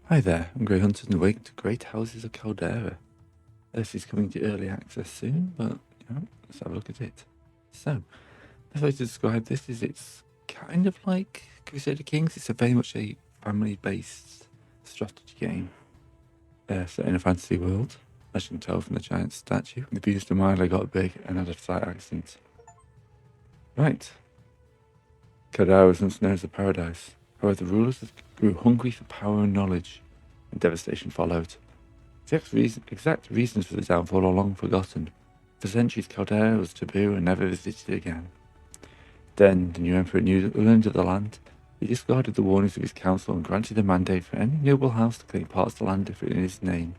Hi there, I'm Grey Hunter and welcome to Great Houses of Calderia. This is coming to early access soon, but let's have a look at it. So, the way to describe this is it's kind of like Crusader Kings. It's very much a family-based strategy game set in a fantasy world. As you can tell from the giant statue, the Venus de Milo got big and had a slight accent. Right. Calderia was once known as a paradise. However, the rulers grew hungry for power and knowledge, and devastation followed. The exact reasons for the downfall are long forgotten. For centuries, Calderia was taboo and never visited again. Then, the new emperor learned of the land. He discarded the warnings of his council and granted a mandate for any noble house to claim parts of the land if it in his name.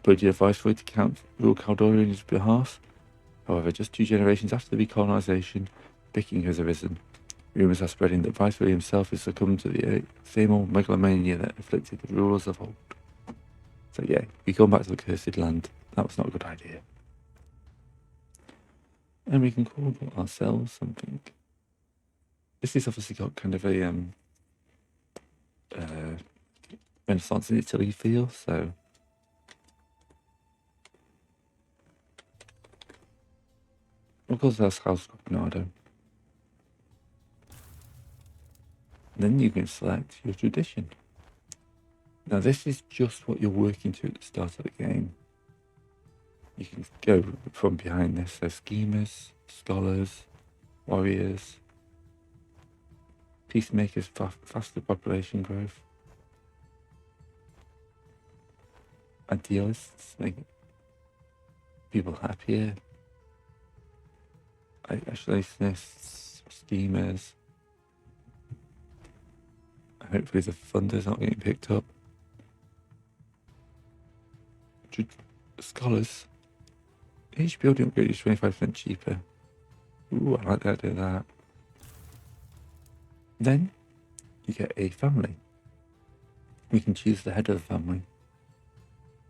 Appointed a viceroy to rule Calderia on his behalf. However, just 2 generations after the recolonization, picking has arisen. Rumours are spreading that Viceroy himself has succumbed to the same old megalomania that afflicted the rulers of old. So yeah, we go back to the cursed land. That was not a good idea. And we can call ourselves something. This has obviously got kind of a Renaissance in Italy feel, so of course that's House Cognado. Then you can select your tradition. Now this is just what you're working to at the start of the game. You can go from behind this. So schemers, scholars, warriors, peacemakers, faster population growth, idealists, make people happier, isolationists, schemers. Hopefully the funder's not getting picked up. Scholars. Each building upgrade is 25% cheaper. Ooh, I like the idea of that. Then you get a family. We can choose the head of the family.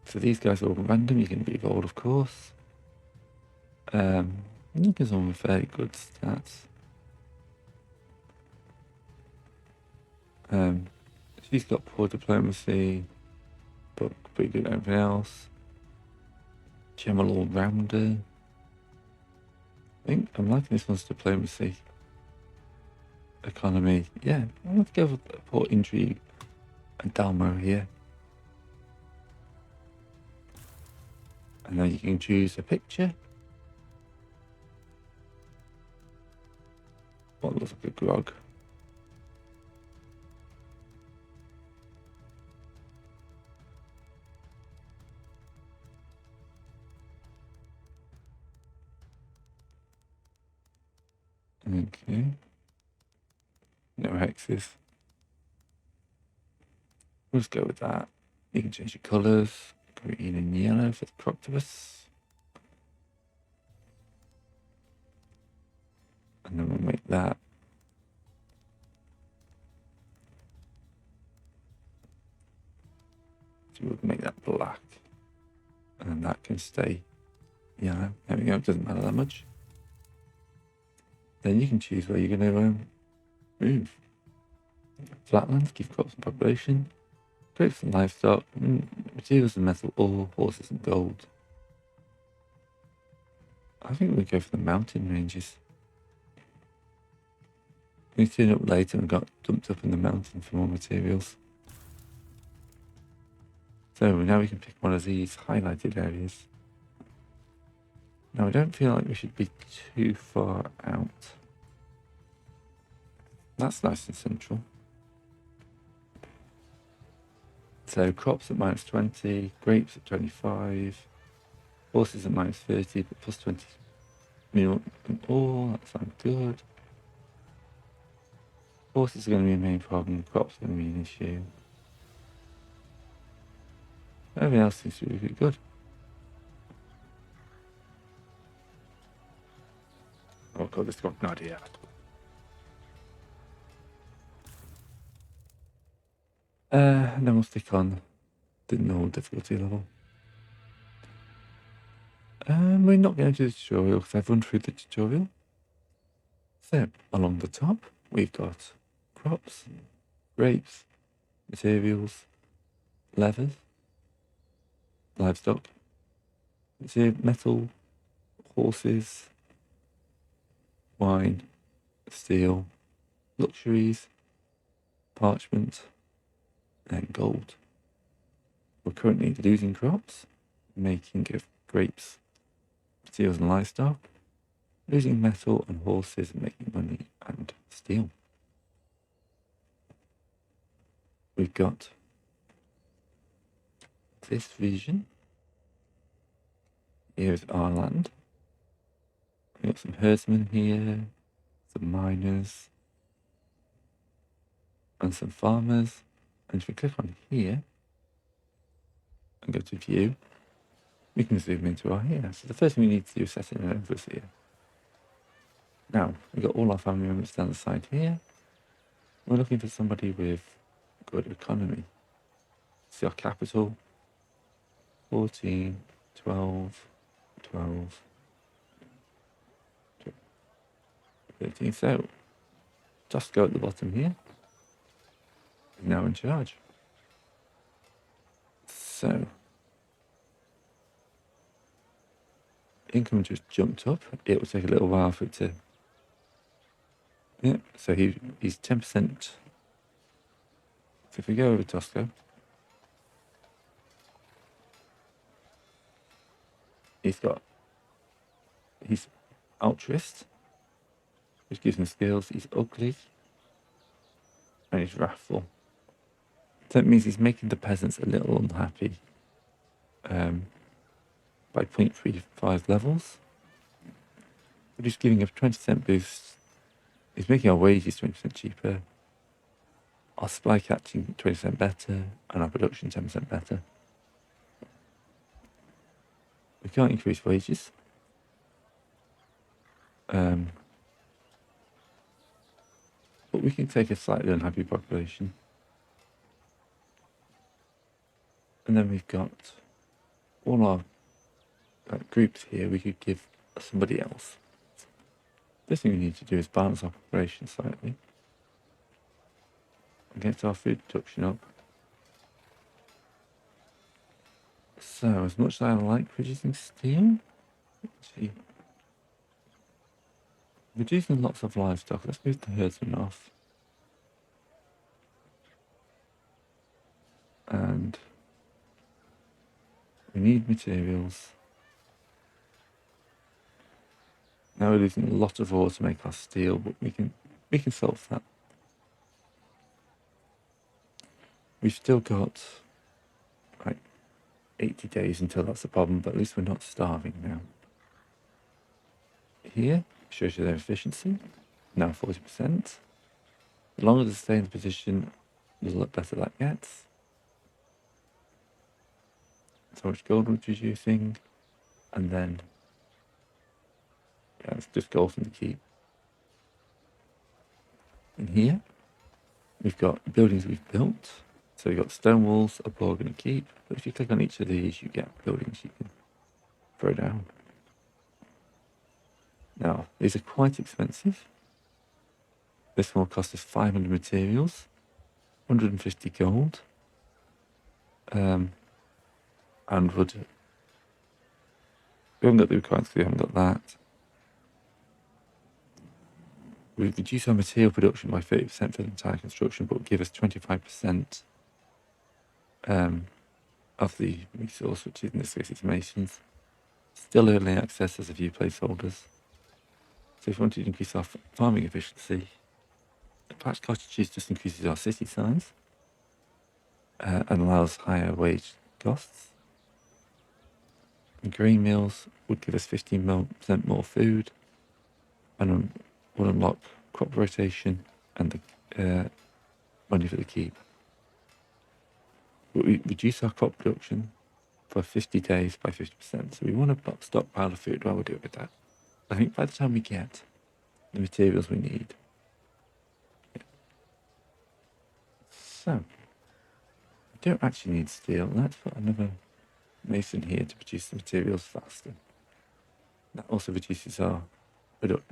So these guys are all random. You can re-roll, of course. You can some fairly good stats. She's got poor diplomacy, but pretty good at everything else. General all-rounder. I think I'm liking this one's diplomacy. Economy. Yeah, I'm going to go with poor intrigue and Dalmo here. And then you can choose a picture. What looks like a grog. Okay. No hexes. We'll just go with that. You can change your colours. Green and yellow for the Proctopus. And then we'll make that. So we'll make that black. And then that can stay yellow. There we go, it doesn't matter that much. Then you can choose where you're going to move. Flatlands, give crops and population. Grapes and livestock. Materials and metal ore, horses and gold. I think we'll go for the mountain ranges. We turned up later and got dumped up in the mountain for more materials. So now we can pick one of these highlighted areas. Now I don't feel like we should be too far out. That's nice and central. So crops at -20, grapes at 25, horses at -30, but plus 20 meal and ore. That sounds good. Horses are going to be a main problem, crops are going to be an issue. Everything else seems to be really good. Oh god, this got no idea. And then we'll stick on the normal difficulty level. We're not going to do the tutorial because I've run through the tutorial. So, along the top, we've got crops, grapes, materials, leathers, livestock. It's here metal, horses, wine, steel, luxuries, parchment, and gold. We're currently losing crops, making of grapes, steels and livestock, losing metal and horses and making money and steel. We've got this region. Here's our land. We've got some herdsmen here, some miners, and some farmers. And if we click on here and go to view, we can zoom into our here. So the first thing we need to do is set in an overseer. Now, we've got all our family members down the side here. We're looking for somebody with good economy. See our capital, 14, 12, 12, 13. So, Tosco at the bottom here is now in charge. So, income just jumped up. It will take a little while for it to... Yeah, so he's 10%. So if we go over Tosco, he's altruist, which gives him skills. He's ugly, and he's wrathful. So that means he's making the peasants a little unhappy by 0.35 levels. But he's giving a 20% boost. He's making our wages 20% cheaper, our supply catching 20% better, and our production 10% better. We can't increase wages. But we can take a slightly unhappy population. And then we've got all our groups here we could give somebody else. First thing we need to do is balance our population slightly. And get our food production up. So, as much as I like producing steel, actually, producing lots of livestock, let's move the herdsman off. And we need materials. Now we're losing a lot of ore to make our steel, but we can solve that. We've still got like 80 days until that's a problem, but at least we're not starving now. Here shows you their efficiency, now 40%. The longer they stay in the position, the lot better that gets. So much gold we're producing, and then it's just gold from the keep. In here, we've got buildings we've built. So we've got stone walls, a bog, and a keep. But if you click on each of these, you get buildings you can throw down. Now, these are quite expensive. This one will cost us 500 materials, 150 gold, and wood. We haven't got the requirements, we haven't got that. We reduce our material production by 30% for the entire construction, but will give us 25% of the resource, which is in this case it's masons. Still early access as a few placeholders. So if we want to increase our farming efficiency, patch cottages just increases our city size and allows higher wage costs. And grain mills would give us 15% more food and will unlock crop rotation and the money for the keep. But we reduce our crop production for 50 days by 50%. So we want to stockpile of food while we're doing that. I think by the time we get the materials we need. Yeah. So, we don't actually need steel. Let's put another mason here to produce the materials faster. That also reduces our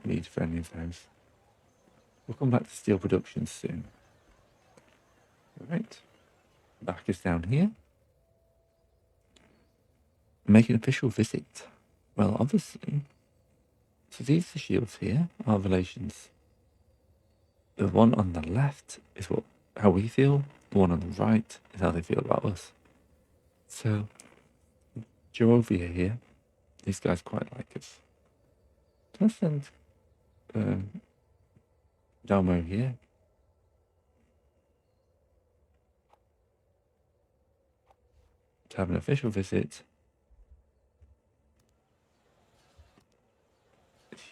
need for any of those. We'll come back to steel production soon. Right, back is down here. Make an official visit. Well, obviously. So these are shields here, our relations. The one on the left is how we feel. The one on the right is how they feel about us. So, Jorovia here, these guys quite like us. Let's send Dalmo here. To have an official visit.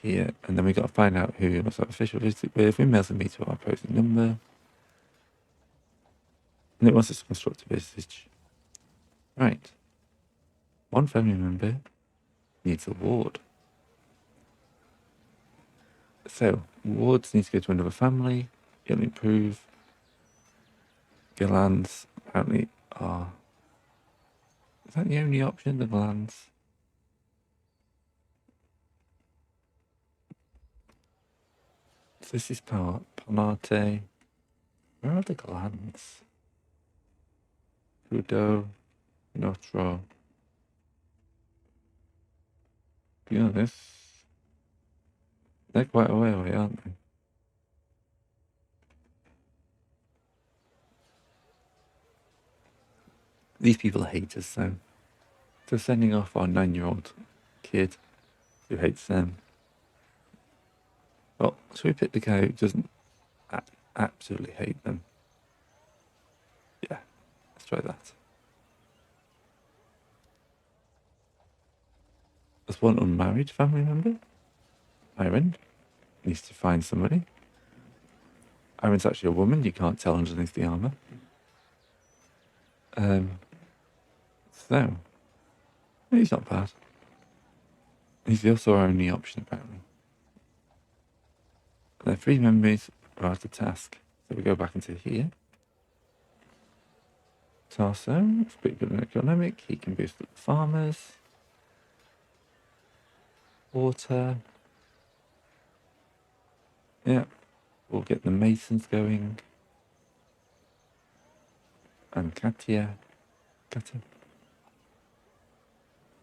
Here, and then we got to find out who was our official visit with. We mail me to our posting number. And it wants us to construct a message. Right. One family member needs a ward. So, wards need to go to another family. It'll improve. Glands apparently are... Is that the only option, the glands? So this is Panate. Where are the glands? Trudeau, Nostro. Be honest, they're quite a way away, aren't they? These people hate us, so they're sending off our 9-year-old kid who hates them. Well, should we pick the guy who doesn't absolutely hate them? Yeah, let's try that. There's one unmarried family member. Iron needs to find somebody. Iron's actually a woman, you can't tell underneath the armour. So, he's not bad. He's also our only option, apparently. The 3 members are at the task. So we go back into here. Tarso, it's pretty good in economic. He can boost up the farmers. Water. Yeah, we'll get the masons going. And Katia.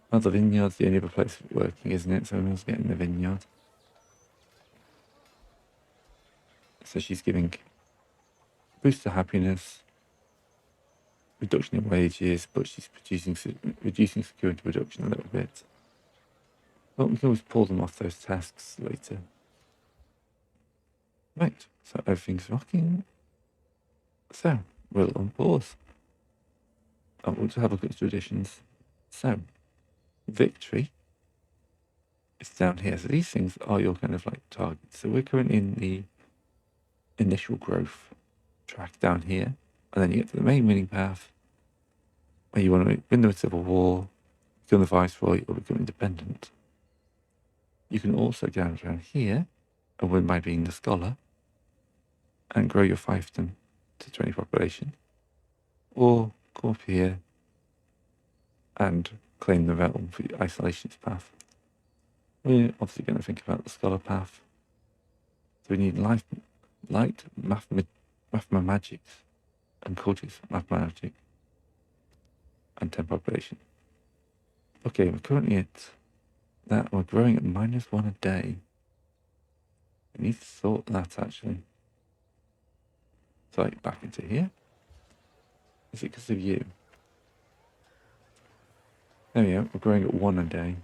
Well, the vineyard's the only other place working, isn't it? So everyone's getting the vineyard. So she's giving boost to happiness, reduction in wages, but she's reducing security production a little bit. Well, we can always pull them off those tasks later. Right, so everything's rocking. So, we'll on pause. We'll just have a look at the traditions. So, victory is down here. So these things are your kind of like targets. So we're currently in the initial growth track down here. And then you get to the main winning path where you want to win the civil war, become the viceroy, or become independent. You can also go down here and win by being the scholar and grow your fiefdom to 20 population. Or go up here and claim the realm for the isolationist path. We're obviously going to think about the scholar path. So we need light mathematics and cultures mathematics and 10 population. Okay, we're currently at that. We're growing at -1 a day. We need to sort that actually. So back into here. Is it because of you? There we go. We're growing at 1 a day.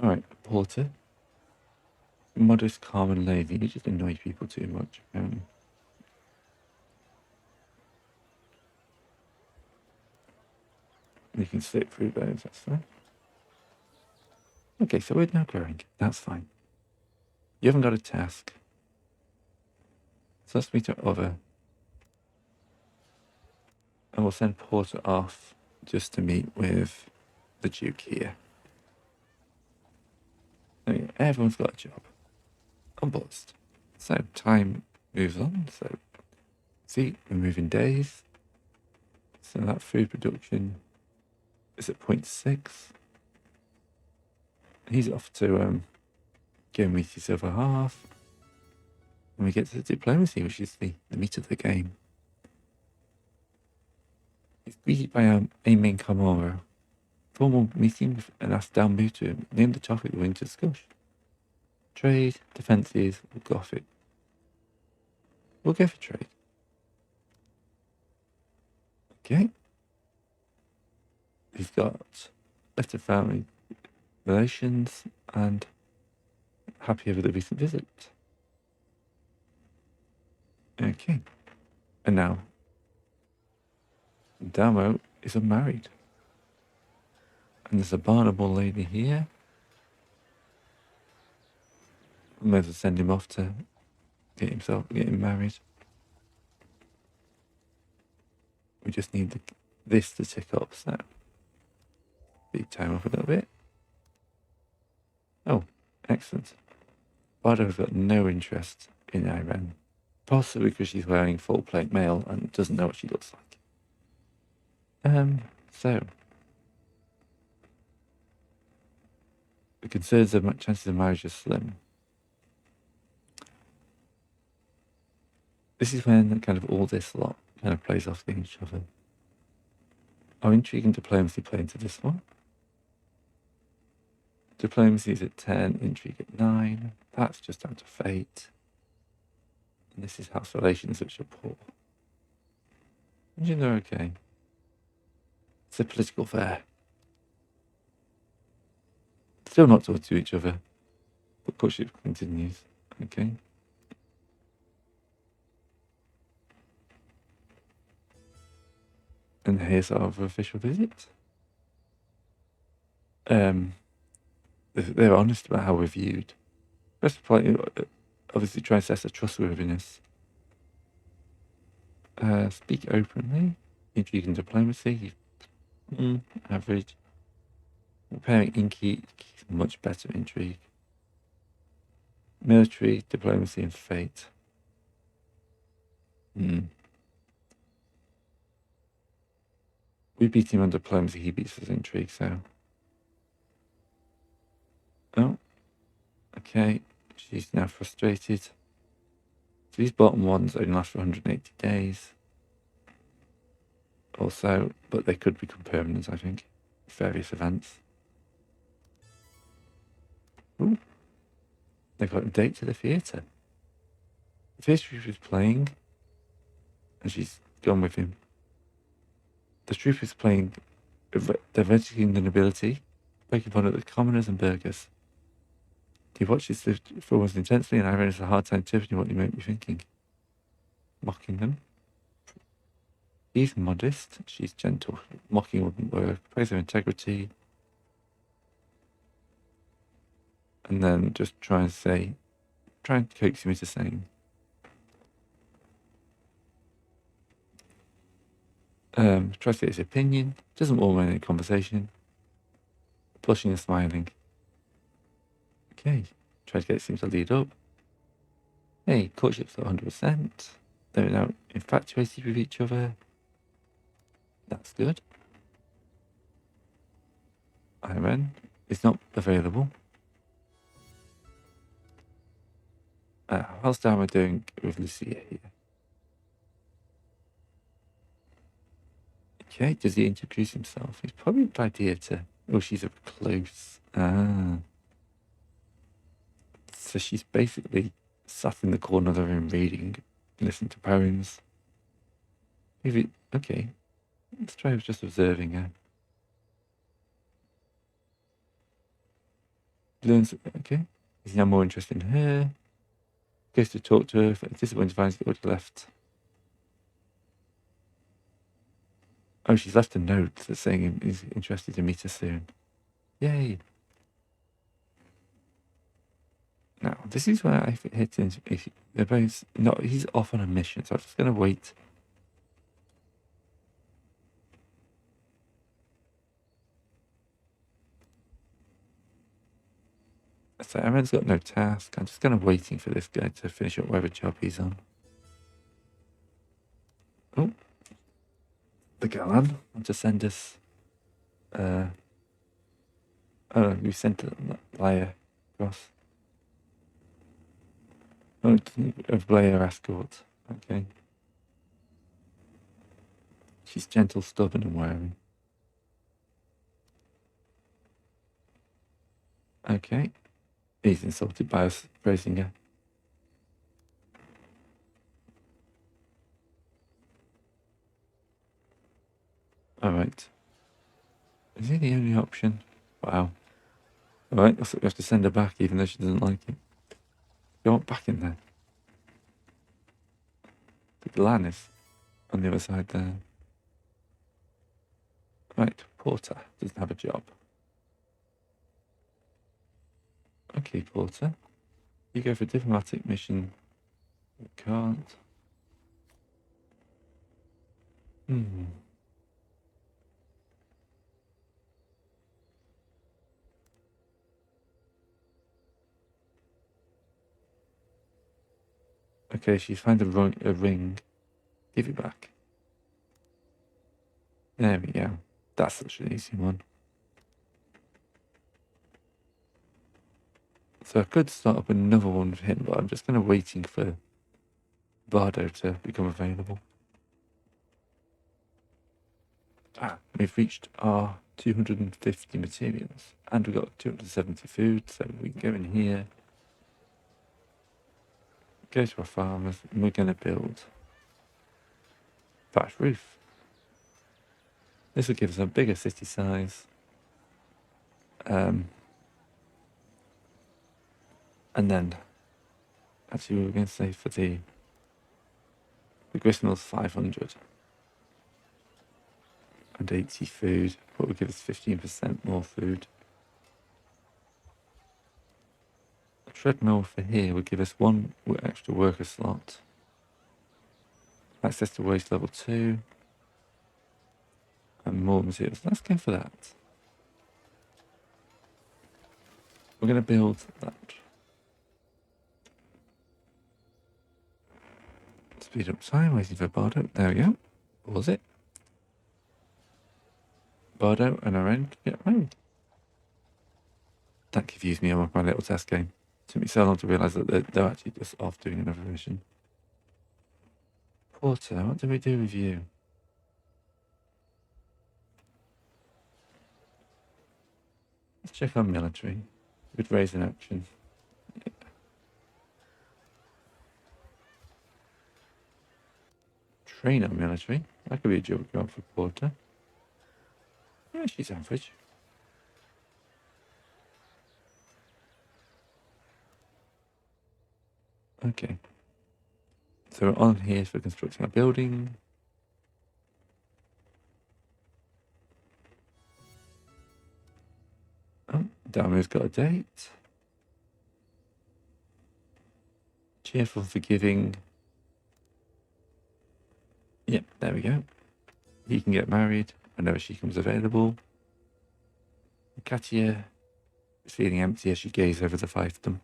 Alright, porter. Modest, calm and lazy. You just annoy people too much, apparently. You can slip through those, that's fine. Okay, so we're now growing. That's fine. You haven't got a task. So let's meet our other. And we'll send Porter off just to meet with the Duke here. I mean, everyone's got a job. I'm buzzed. So time moves on. So see, we're moving days. So that food production is at 0.6. He's off to go meet his other half. And we get to the diplomacy, which is the meat of the game. He's greeted by a main Kamara. Formal meeting with an Asdal Mutu. Name the topic we're going to discuss. Trade, defences, or Gothic. We'll go for trade. Okay. He's got better family relations and happy over the recent visit. Okay. And now, Damo is unmarried. And there's a Barnable lady here. We may as well send him off to get him married. We just need this to tick up, so speed time up a little bit. Oh, excellent. Bardo's got no interest in Iran. Possibly because she's wearing full plate mail and doesn't know what she looks like. So the concerns of chances of marriage are slim. This is when kind of all this lot kind of plays off each other. Our intrigue and diplomacy play into this one. Diplomacy is at 10, intrigue at 9. That's just down to fate. And this is house relations, which are poor. And they're okay. It's a political affair. Still not talking to each other, but courtship continues. Okay. And here's our official visit. They're honest about how we're viewed. Best politely, obviously try and assess a trustworthiness. Speak openly. Intrigue and diplomacy. Average. Repairing inky, much better intrigue. Military, diplomacy, and fate. We beat him on diplomacy, he beats us in intrigue, so. Oh. Okay. She's now frustrated. So these bottom ones only last for 180 days. Also, but they could become permanent, I think. Various events. Ooh. They got a date to the theatre. The theatre she was playing, and she's gone with him. The troupe is playing diversity the nobility, making fun of the commoners and burghers. He watches the performance intensely, and Irene has a hard time interpreting what they might be thinking. Mocking them. He's modest, she's gentle. Mocking wouldn't work. Praise her integrity. And then just try and coax him into saying. Tries to get his opinion. Doesn't warm any conversation. Blushing and smiling. Okay. Try to get him to lead up. Hey, courtship's at 100%. They're now infatuated with each other. That's good. Iran is not available. How's Dharma doing with Lucia here? Okay, does he introduce himself? He's probably a good idea to. Oh, she's up close. So she's basically sat in the corner of the room reading, listening to poems. Maybe, okay. Let's try just observing her. Learns, okay. He's now more interested in her. Goes to talk to her. Disappointed finds the audio left. Oh, she's left a note that's saying he's interested to meet her soon. Yay. Now, this is where I hit into. They're both. No, he's off on a mission, so I'm just going to wait. So Aaron's got no task. I'm just kind of waiting for this guy to finish up whatever job he's on. Oh. The Galan want to send us. Oh, we sent a liar across. Oh, a player escort. Okay. She's gentle, stubborn, and wary. Okay. He's insulted by us praising her. Alright. Is he the only option? Wow. Alright, looks like we have to send her back even though she doesn't like it. Go on back in there. The Glan is on the other side there. Right, Porter doesn't have a job. Okay, Porter. You go for a diplomatic mission. You can't. Okay, she's found a ring. Give it back. There we go. That's such an easy one. So I could start up another one with him, but I'm just kind of waiting for Bardo to become available. We've reached our 250 materials, and we've got 270 food, so we can go in here, go to our farmers, and we're going to build thatch roof. This will give us a bigger city size. And then, actually, we were going to say for the gristmill's 500 and 80 food, but will give us 15% more food. A treadmill for here would give us one extra worker slot. Access to waste level 2. And more materials. Let's go for that. We're going to build that. Speed up time, waiting for Bardo. There we go. What was it? Bardo and our end get married. That confused me on my little test game. It took me so long to realise that they're actually just off doing another mission. Porter, what do we do with you? Let's check on military. We'd raise an action. Yeah. Train on military. That could be a job for Porter. Yeah, she's average. Okay. So we're on here for constructing a building. Oh, Damo's got a date. Cheerful, forgiving. Yep, there we go. He can get married whenever she comes available. Katia is feeling empty as she gazes over the fiefdom.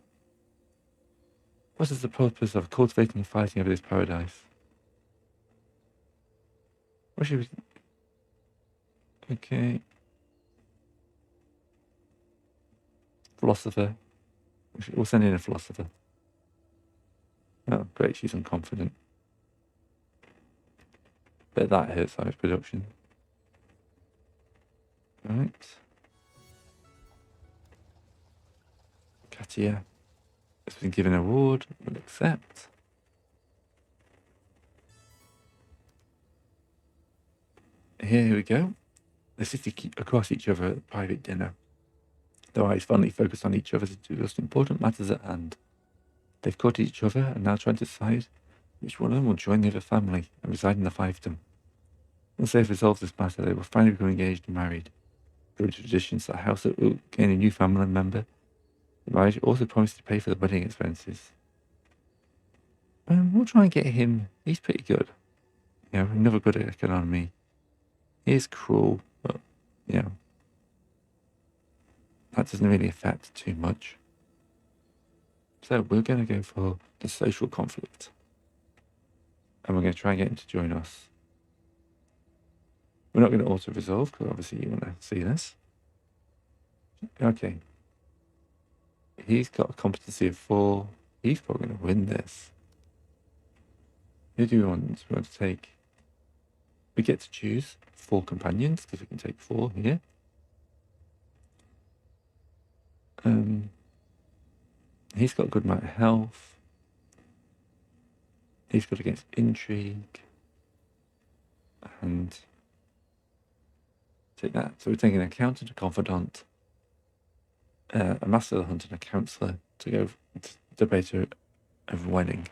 What is the purpose of cultivating and fighting over this paradise? What should we... Okay. Philosopher. We'll send in a philosopher. Oh, great, she's unconfident. But that hurts our production. Right. Katia has been given an award. We'll accept. Here we go. The city keep across each other at a private dinner. Their eyes fondly focused on each other to discuss important matters at hand. They've caught each other and now trying to decide which one of them will join the other family and reside in the fiefdom. Once they've resolved this matter, they will finally become engaged and married. Through traditions, the house will gain a new family member. The marriage also promised to pay for the wedding expenses. We'll try and get him. He's pretty good. You know, never good at economy. He is cruel, but, you know, that doesn't really affect too much. So we're going to go for the social conflict. And we're going to try and get him to join us. We're not going to auto-resolve, because obviously you want to see this. Okay. He's got a competency of 4. He's probably going to win this. Who do we want to take? We get to choose 4 companions, because we can take 4 here. He's got a good amount of health. He's good against intrigue. And take that. So we're taking an accountant, a confidant, a master of the hunt, and a counsellor to go debate over wedding.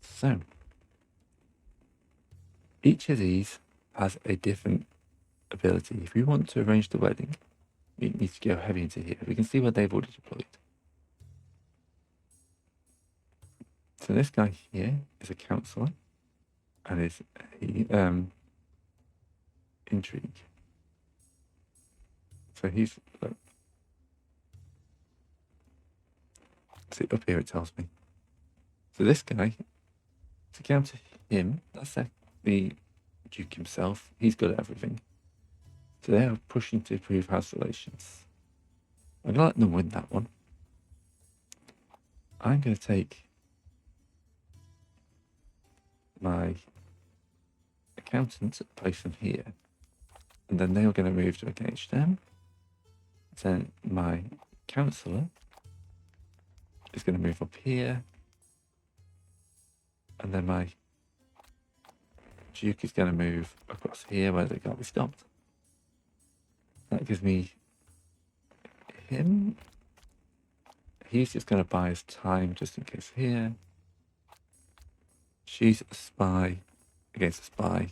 So each of these has a different ability. If we want to arrange the wedding, we need to go heavy into here. We can see where they've already deployed. So this guy here is a counsellor and is a intrigue. So he's see up here it tells me. So this guy, to counter him, that's the Duke himself. He's good at everything. So they are pushing to improve house relations. I'm gonna let them win that one. I'm gonna take my accountant, place them here, and then they are going to move to engage them. Then my counsellor is going to move up here, and then my Duke is going to move across here where they can't be stopped. That gives me him. He's just going to buy us time just in case here. She's a spy against a spy.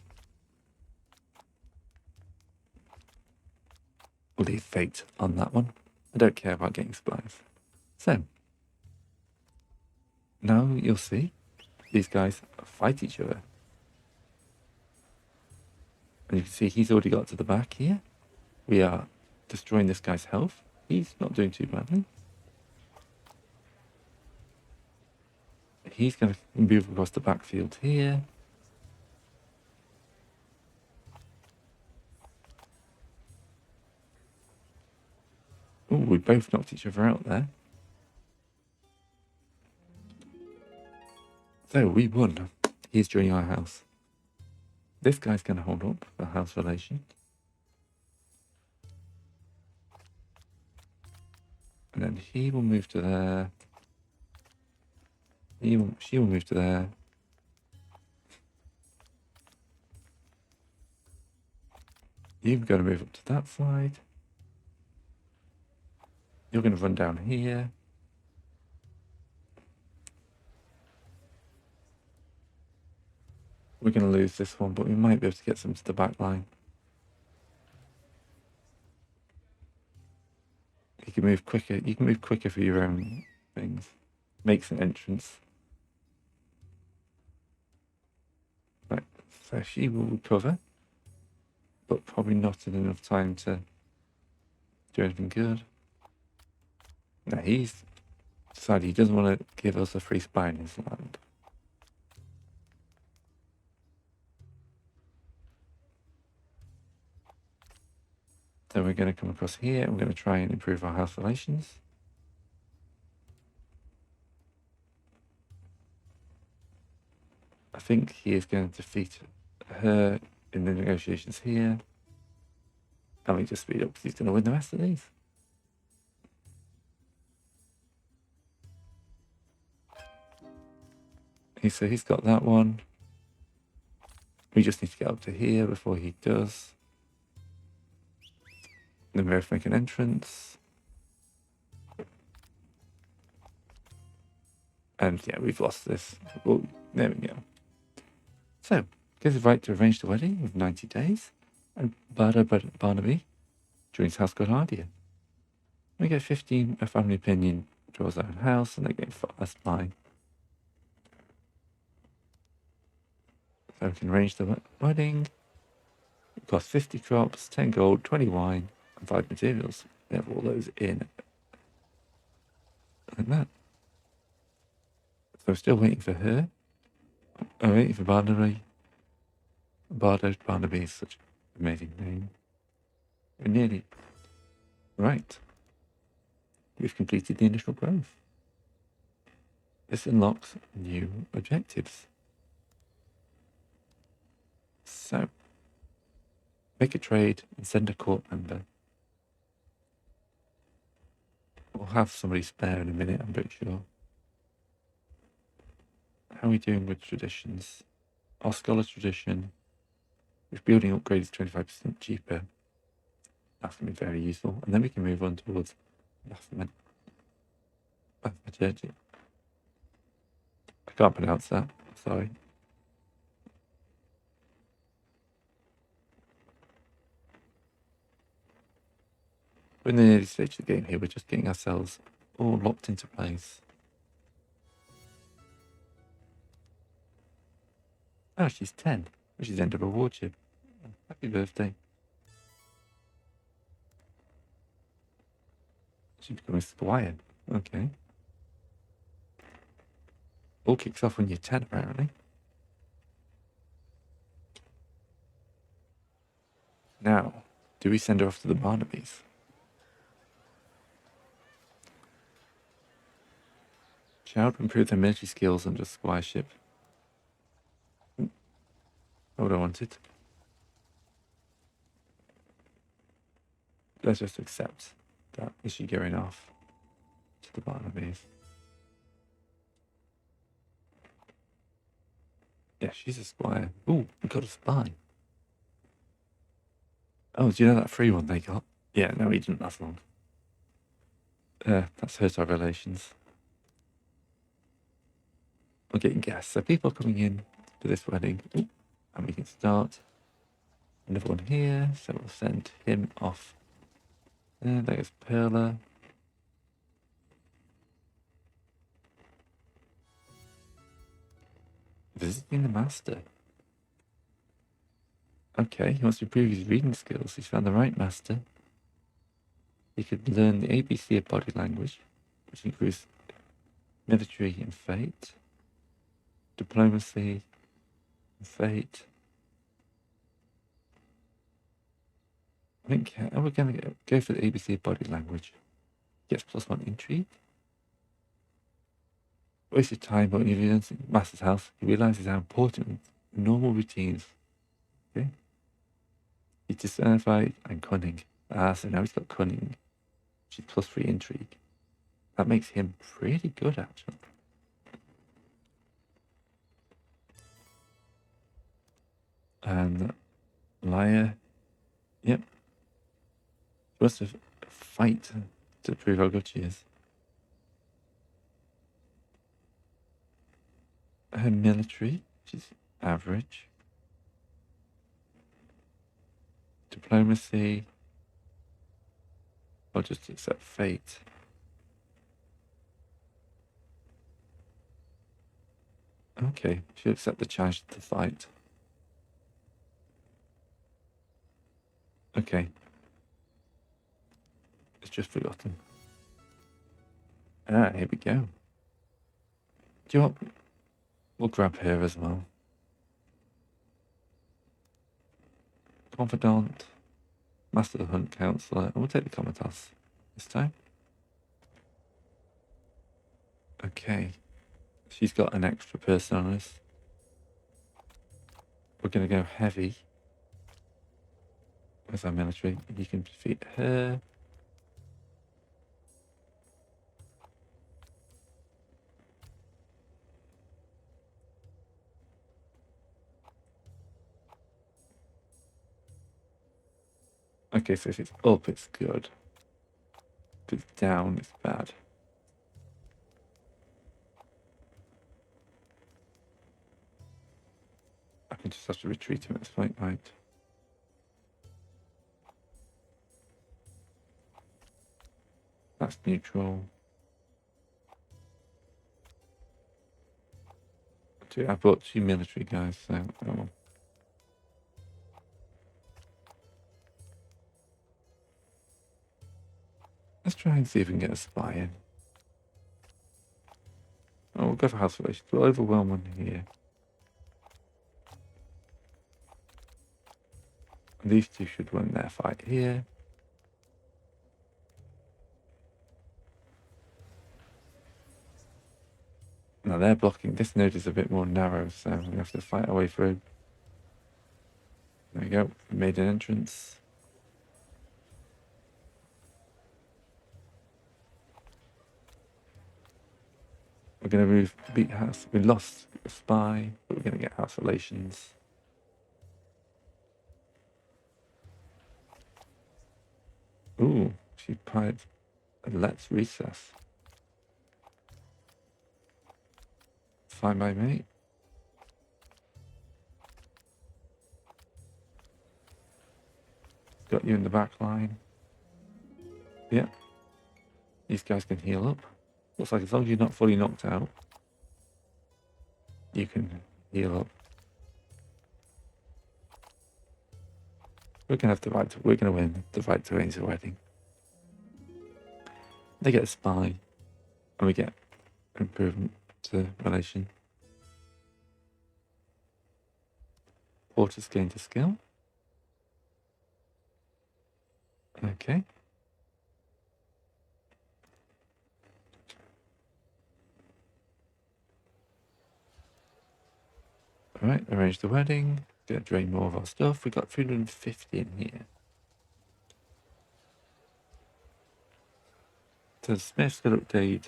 We'll leave fate on that one. I don't care about getting spies. So, now you'll see these guys fight each other. And you can see he's already got to the back here. We are destroying this guy's health. He's not doing too badly. He's going to move across the backfield here. Oh, we both knocked each other out there. So we won. He's joining our house. This guy's going to hold up the house relation. And then he will move to there. She will move to there. You've got to move up to that side. You're going to run down here. We're going to lose this one, but we might be able to get some to the back line. You can move quicker. You can move quicker for your own things. Makes an entrance. Right, so she will recover, but probably not in enough time to do anything good. Now he's decided he doesn't want to give us a free spy in his land. So we're going to come across here and we're going to try and improve our house relations. I think he is going to defeat her in the negotiations here. And we just speed up because he's going to win the rest of these. So he's got that one. We just need to get up to here before he does. Then we both make an entrance. And yeah, we've lost this. Well, there we go. So, gives the right to arrange the wedding with 90 days. And Barnaby joins House Calderia. We get 15, a family opinion draws their own house, and they get a spy. So we can arrange the wedding. It costs 50 crops, 10 gold, 20 wine, and 5 materials. We have all those in. Like that. So we're still waiting for her. I'm waiting for Barnaby. Barnaby is such an amazing name. We're nearly. Right. We've completed the initial growth. This unlocks new objectives. So, make a trade and send a court member. We'll have somebody spare in a minute, I'm pretty sure. How are we doing with traditions? Our scholar tradition, if building upgrade is 25% cheaper, that's going to be very useful. And then we can move on towards mathematurgy. I can't pronounce that, sorry. We're in the early stage of the game here, we're just getting ourselves all locked into place. Oh, she's 10. She's end of a wardship. Happy birthday. She's becoming a squire. Okay. All kicks off when you're 10, apparently. Now, do we send her off to the Barnabys? Child will improve their military skills under squireship. Not what I wanted. Let's just accept that. Is she going off to the Barnabys? Yeah, she's a squire. Ooh, we got a spy. Oh, do you know that free one they got? Yeah, no, he didn't last long. That's hurt our relations. We're getting guests. So people are coming in to this wedding. Ooh, and we can start another one here. So we'll send him off. There's Perla. Visiting the master. Okay, he wants to improve his reading skills. He's found the right master. He could learn the ABC of body language, which includes military and fate, diplomacy, and fate. I think we're going to go for the ABC of body language. Gets +1 intrigue. Wasted time, but when he returns to Master's house, he realizes how important normal routines. Okay. He's discernified and cunning. So now he's got cunning, which is +3 intrigue. That makes him pretty good, actually. And liar. Yep. She wants to fight to prove how good she is. Her military, she's average. Diplomacy. I'll just accept fate. Okay, she'll accept the challenge to fight. Okay. It's just forgotten. Here we go. Do you want... We'll grab her as well. Confidant. Master of the Hunt Counselor. And we'll take the Commandant this time. Okay. She's got an extra person on us. We're going to go heavy. Where's our military? You can defeat her. Okay, so if it's up, it's good. If it's down, it's bad. I can just have to retreat him at this point, right? That's neutral. I brought 2 military guys, so oh. Let's try and see if we can get a spy in. Oh, we'll go for house relations. We'll overwhelm one here. And these two should win their fight here. Now they're blocking. This node is a bit more narrow, so we have to fight our way through. go. We made an entrance. We're going to beat house. We lost a spy, but we're going to get house relations. Ooh, she pied. Let's recess. Fine by me. Got you in the back line. Yeah. These guys can heal up. Looks like as long as you're not fully knocked out, you can heal up. We're gonna have the right to. We're gonna win the right to arrange the wedding. They get a spy, and we get improvement to relation. Porter's gained a skill. Okay. Alright, arrange the wedding. Gonna drain more of our stuff. We got 350 in here. So Smith's gonna update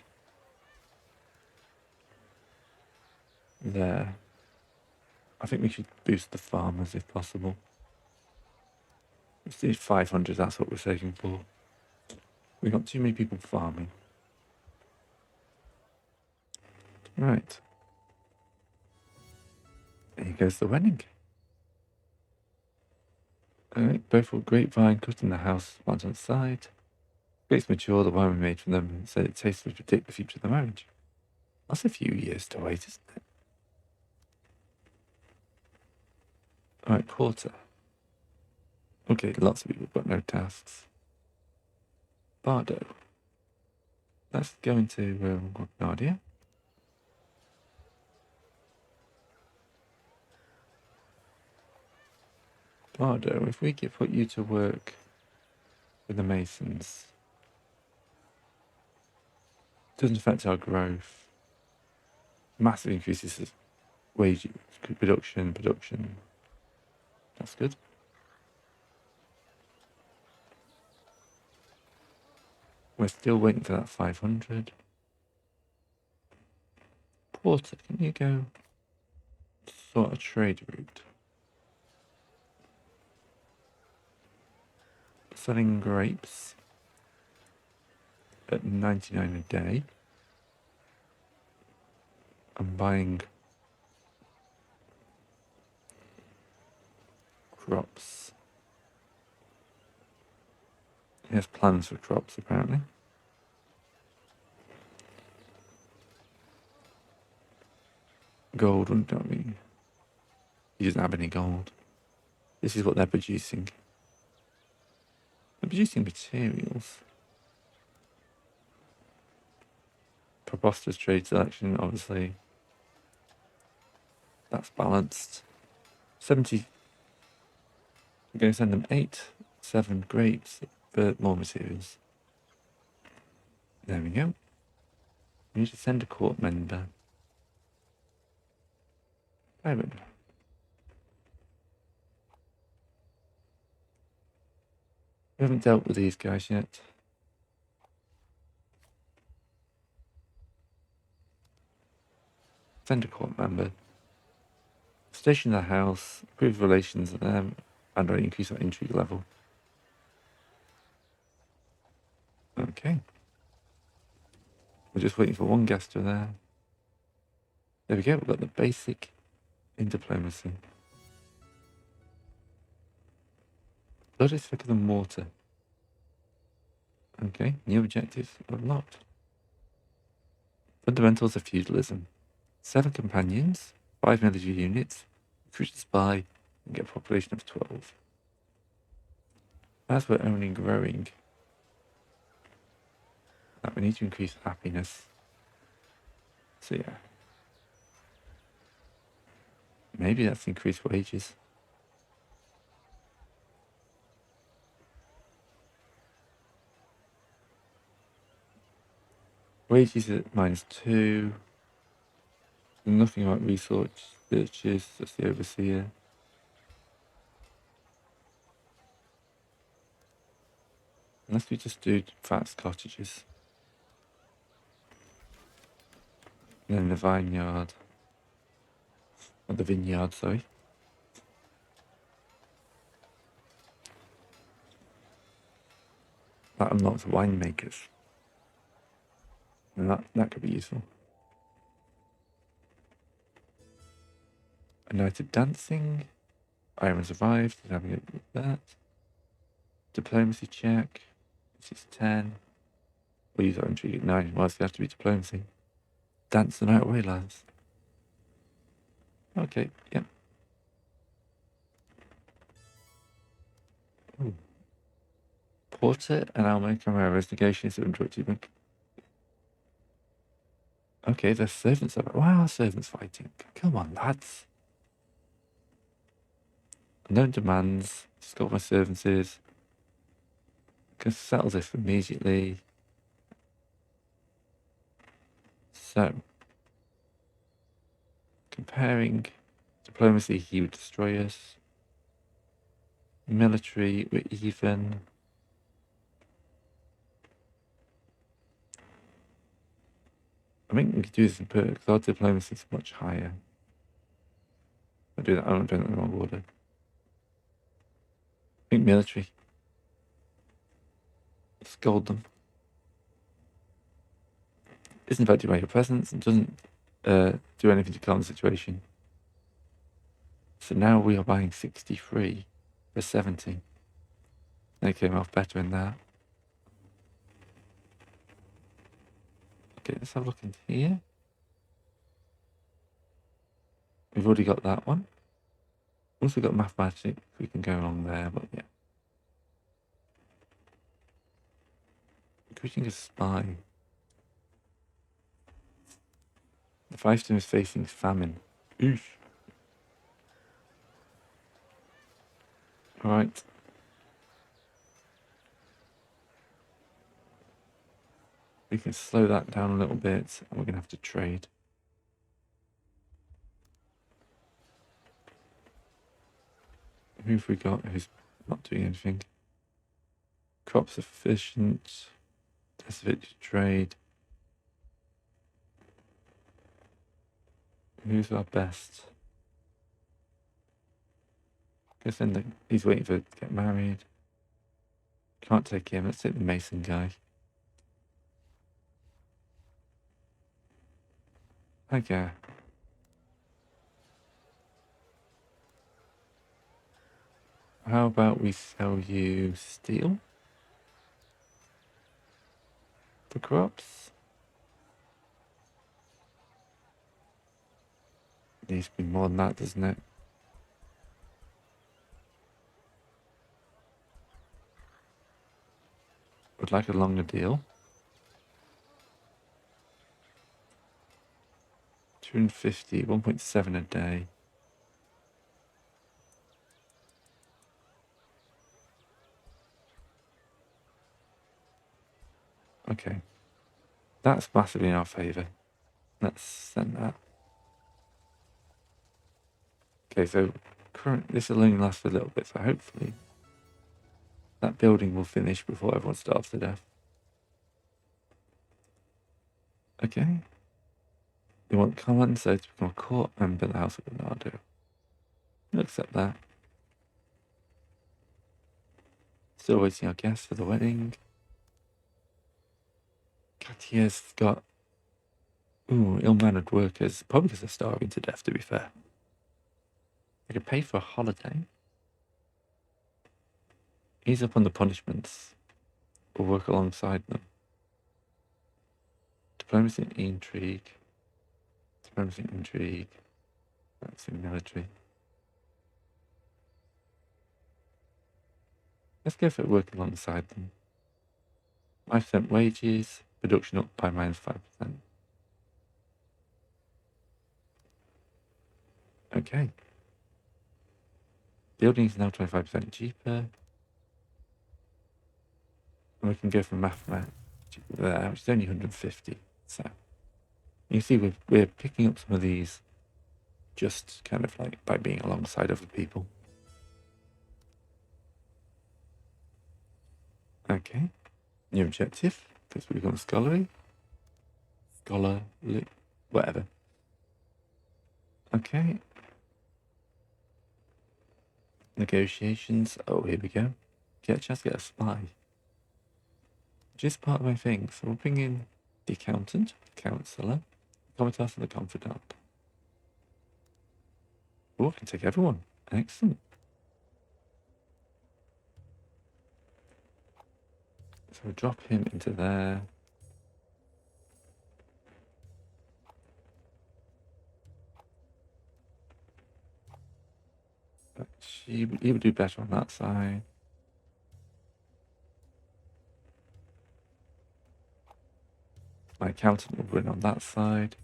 there. I think we should boost the farmers if possible. Let's do 500, that's what we're saving for. We've got too many people farming. Right. Here goes the wedding. Alright, both were grapevine cut in the house, one on the side. Grapes mature, the wine we made from them said it tastes would predict the future of the marriage. That's a few years to wait, isn't it? Alright, quarter. Okay, lots of people got no tasks. Bardo. Let's go into Nadia. Bardo, if we could put you to work with the Masons, doesn't affect our growth. Massive increases wage production. That's good. We're still waiting for that 500. Porter, can you go sort of trade route? Selling grapes at 99 a day. I'm buying crops. He has plans for crops, apparently. Gold, don't we? He doesn't have any gold. This is what they're producing. They're producing materials. Preposterous trade selection, obviously. That's balanced. 70. We're going to send them 7 grapes for more materials. There we go. We need to send a court member. Ivan. We haven't dealt with these guys yet. Send a court member. Station the house. Improve relations with them. And increase our intrigue level. Okay. We're just waiting for one guest there. There we go. We've got the basic in diplomacy. Blood is thicker than water. Okay, new objectives unlocked. Fundamentals of feudalism. 7 companions, 5 military units, recruit a spy, and get a population of 12. As we're only growing, we need to increase happiness. So yeah. Maybe that's increased wages. Wages at -2. Nothing about research searches, that's the overseer. Unless we just do fast cottages. And then the vineyard. Or the vineyard, sorry. That unlocks winemakers. And that could be useful. A night of dancing. Iron survived. Having it with that. Diplomacy check. This is 10. We'll use our intrigue at 9. Why does it have to be diplomacy? Dance the night away, lads. Okay, yeah. Ooh. Porter and I'll make our investigations of interrupted. Okay, the servants are... Wow, servants fighting. Come on, lads. Unknown demands. Discover my servants is. Can settle this immediately. So, comparing diplomacy, he would destroy us. Military, we're even. I think we could do this in perks. Our diplomacy is much higher. I'm doing that in the wrong order. I think military. Scold them. Isn't affected by your presence and doesn't do anything to calm the situation. So now we are buying 63 for 70. They came off better in that. Okay, let's have a look into here. We've already got that one. Also got mathematics, we can go along there, but yeah. Recruiting a spy. The fiefdom is facing famine. Oof. Alright. We can slow that down a little bit, and we're going to have to trade. Who have we got who's not doing anything? Crops efficient. Desperate to trade. Who's our best? Guess then he's waiting for to get married. Can't take him. Let's take the Mason guy. Okay. How about we sell you steel? For crops? Needs to be more than that, doesn't it? Would like a longer deal. 250, 1.7 a day. Okay. That's massively in our favour. Let's send that. Okay, so this will only last for a little bit, so hopefully that building will finish before everyone starves to death. Okay. We want common, so to become a court and build a house of Bernardo. We'll accept that. Still waiting our guests for the wedding. Cartier's got ill-mannered workers, probably because they're starving to death, to be fair. They could pay for a holiday. Ease up on the punishments, or work alongside them. Diplomacy and intrigue. Diplomacy and intrigue. Diplomacy and military. Let's go for work alongside them. 5% wages, production up by -5%. Okay. Building is now 25% cheaper. And we can go for mathematics there, which is only 150. So you see we're picking up some of these just kind of like by being alongside other people. Okay. New objective, because we've got a scholarly, whatever. Okay. Negotiations. Oh, here we go. Get a chance to get a spy. Which is part of my thing. So we'll bring in the accountant, the counsellor, the comitas, and the confidant. Oh, I can take everyone. Excellent. So we'll drop him into there. But he would do better on that side. My accountant will win on that side.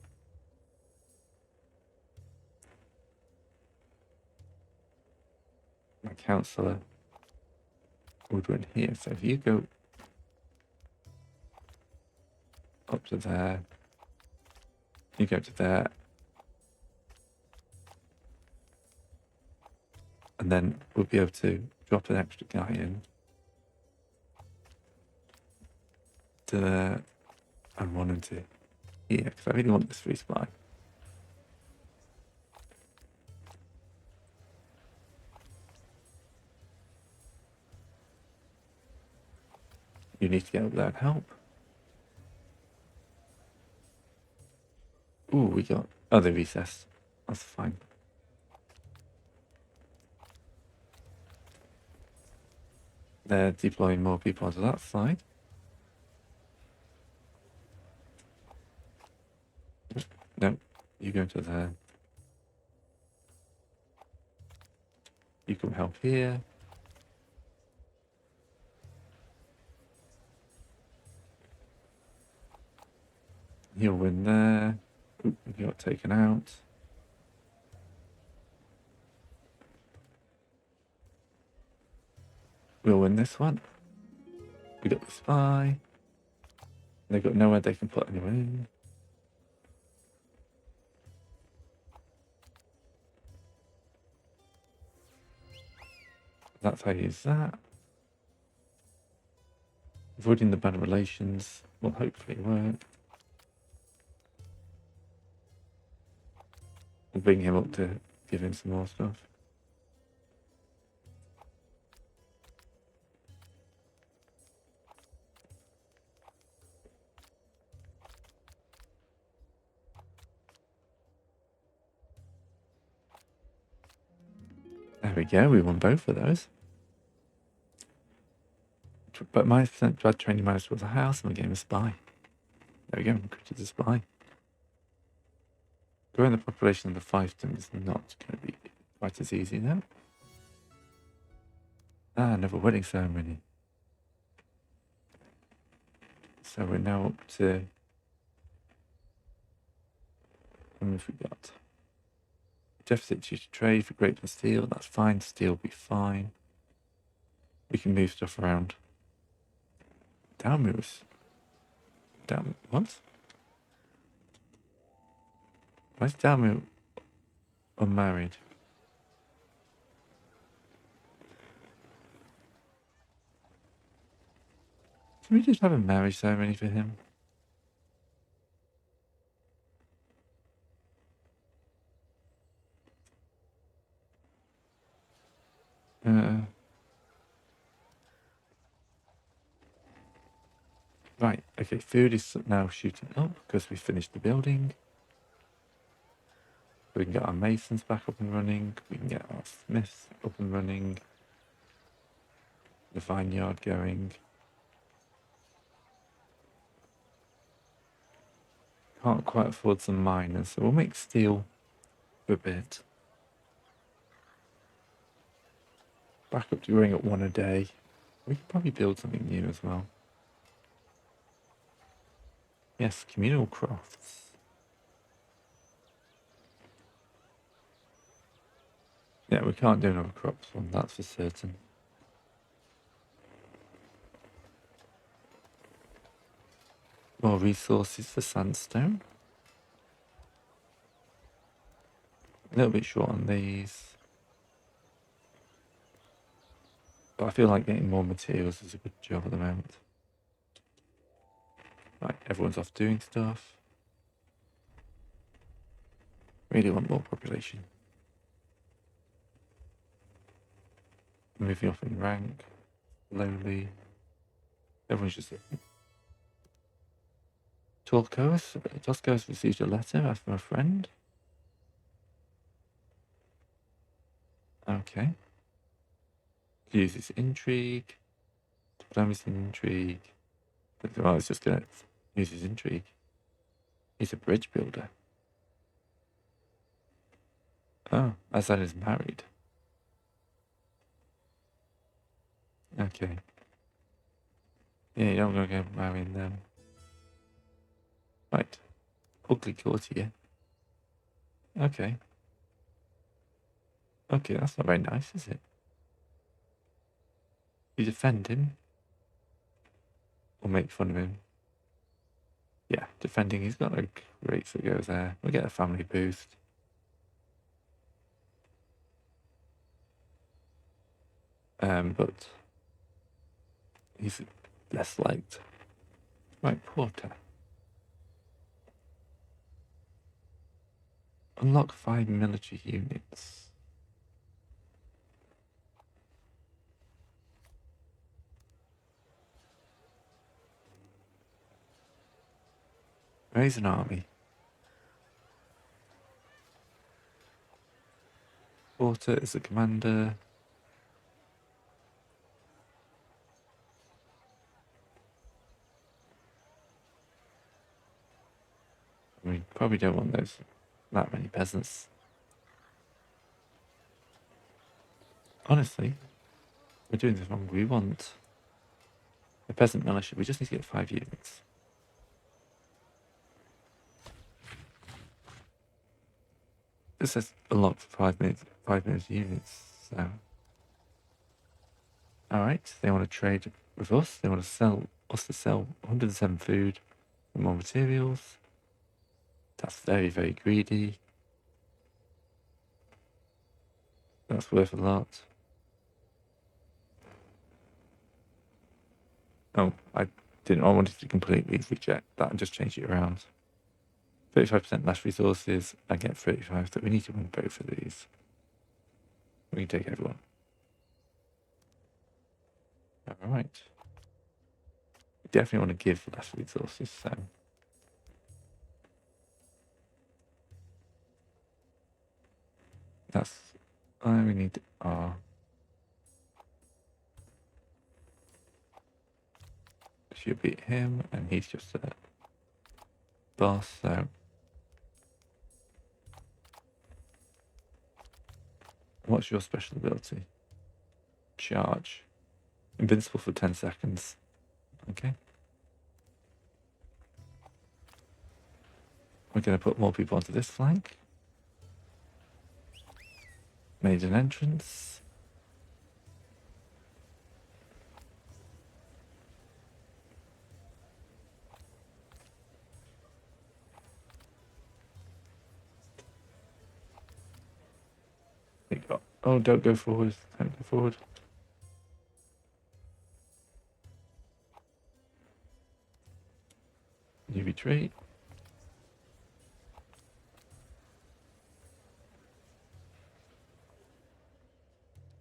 My counsellor would win here. So if you go up to there, you go to there, and then we'll be able to drop an extra guy in to there and one into here, because I really want this free spy. You need to get up there and help. Ooh, we got other recess. That's fine. They're deploying more people onto that side. No, you go to there. You can help here. He'll win there. Oop, he got taken out. We'll win this one. We got the spy. They've got nowhere they can put anyone in. That's how you use that. Avoiding the bad relations will hopefully work. We'll bring him up to give him some more stuff. There we go, we won both of those. But my bad training managed was a house and we gave him a spy. There we go, recruited a spy. Growing the population of the fiefdom is not going to be quite as easy now. Ah, another wedding ceremony. So we're now up to... What have we got? Deficit due to trade for grape and steel. That's fine. Steel will be fine. We can move stuff around. Down moves. Down... What? Why is Damu unmarried? Can we just have a marriage ceremony for him? Right, okay, food is now shooting up because we finished the building. We can get our masons back up and running. We can get our smiths up and running. The vineyard going. Can't quite afford some miners, so we'll make steel for a bit. Back up to going at one a day. We could probably build something new as well. Yes, communal crafts. Yeah, we can't do another crops one, that's for certain. More resources for sandstone. A little bit short on these. But I feel like getting more materials is a good job at the moment. Right, everyone's off doing stuff. Really want more population. Moving up in rank, slowly. Everyone's just Tosco's received a letter from a friend. Okay. Uses intrigue. Diplomacy and intrigue. I was just gonna use his intrigue. He's a bridge builder. Oh, Azad is married. Okay. Yeah, you don't want to go marrying them. Right. Ugly courtier. Okay. Okay, that's not very nice, is it? You defend him? Or make fun of him? Yeah, defending. He's got no rates that goes there. We'll get a family boost. But he's less liked. Right, Porter. Unlock 5 military units. Raise an army. Porter is the commander. We probably don't want that many peasants. Honestly, we're doing this wrong. We want a peasant militia. We just need to get 5 units. This says unlock for 5 minutes units. So, all right, they want to trade with us. They want to sell 107 food and more materials. That's very, very greedy. That's worth a lot. Oh, I wanted to completely reject that and just change it around. 35% less resources. I get 35, so we need to win both of these. We can take everyone. All right. We definitely want to give less resources, so. That's why we need our. She'll beat him, and he's just a boss, so. What's your special ability? Charge. Invincible for 10 seconds. Okay. We're going to put more people onto this flank. Made an entrance. Oh, don't go forward. Don't go forward. You retreat.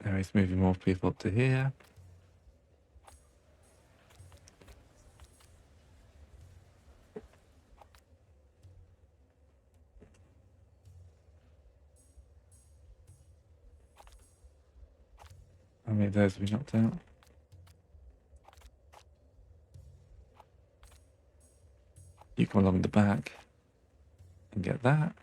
Now he's moving more people up to here. How many of those have we knocked out? You come along the back and get that.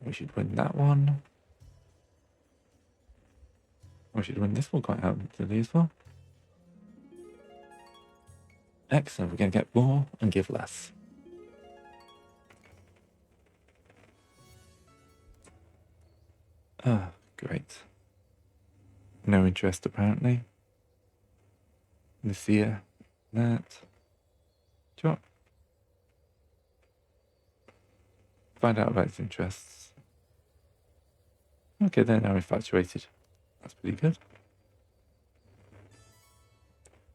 We should win that one. We should win this one quite handily as well. Excellent, we're going to get more and give less. Ah, great. No interest apparently. Lucia, that. Do you want? Find out about his interests. Okay, they're now infatuated. That's pretty good.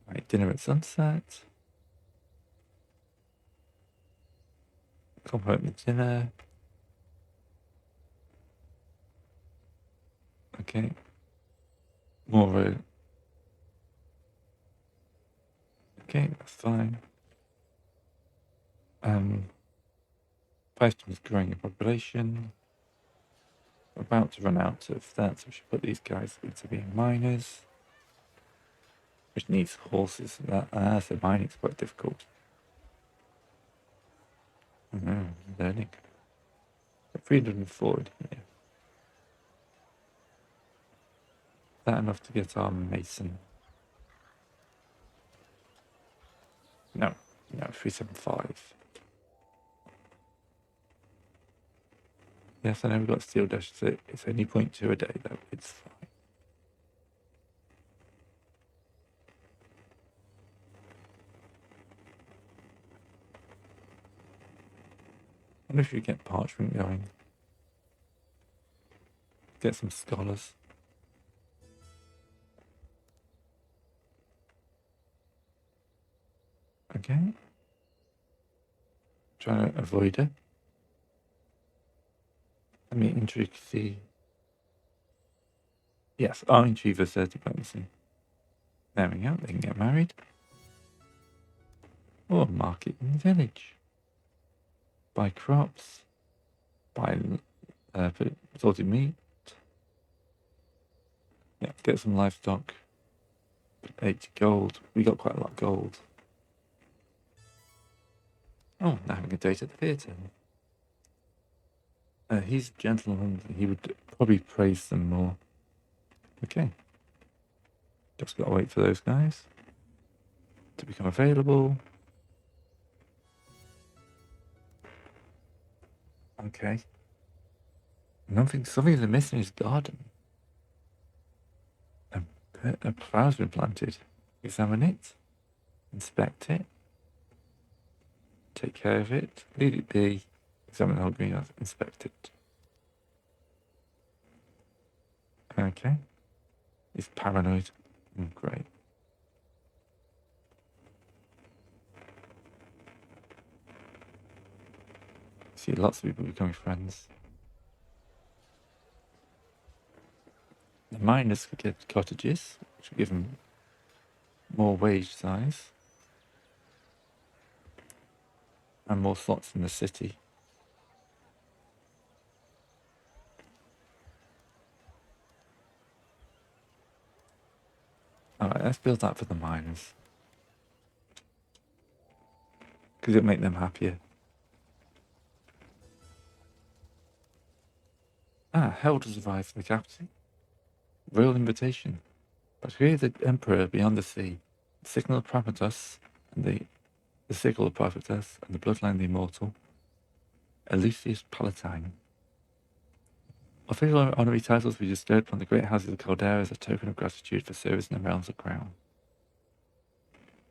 Right, dinner at sunset. Complimentary dinner. Okay. More of a... Okay, that's fine. 5 times growing in population. We're about to run out of that, so we should put these guys into being miners. Which needs horses. So mining's quite difficult. Learning. 304 in here. Is that enough to get our mason? No, 375. Yes, I know we've got steel dash. It's only 0.2 a day, though. It's fine. I wonder if we get parchment going. Get some scholars. Okay. Trying to avoid it. Let me intricacy. Yes, R&G for 30 diplomacy. There we go, they can get married. Or market in the village. Buy crops. Buy sorted meat. Yeah, get some livestock. 80 gold. We got quite a lot of gold. Oh, now having a date at the theatre. He's a gentleman. He would probably praise them more. Okay. Just gotta wait for those guys to become available. Okay. Something's amiss in his garden. A flower's been planted. Examine it. Inspect it. Take care of it. Leave it be. Examine the whole greenhouse. Inspect it. Okay. He's paranoid. Great. See lots of people becoming friends. The miners could get cottages, which will give them more wage size. And more slots in the city. Alright, let's build that for the miners. Because it'll make them happier. Held has arrived from the capital. Royal invitation. But here the Emperor beyond the sea. The signal of Prapatus and the sickle of Prapatus and the bloodline of the immortal. Lucius Palatine. Official honorary titles we bestowed upon the Great Houses of Calderia as a token of gratitude for service in the realms of Crown.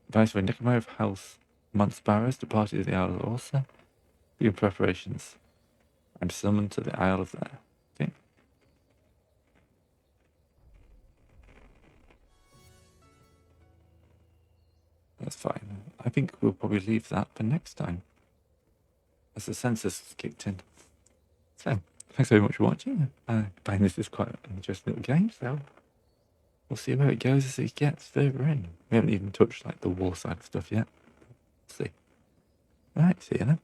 Viceroy Nicomer of House Montesparrows departed to the Isle of Orsa. Begin preparations. I'm summoned to the Isle of there. Okay. That's fine. I think we'll probably leave that for next time, as the census has kicked in. So, thanks very much for watching. I find this is quite an interesting little game, so we'll see where it goes as it gets further in. We haven't even touched like the war side of stuff yet. We'll see. Alright, see you then.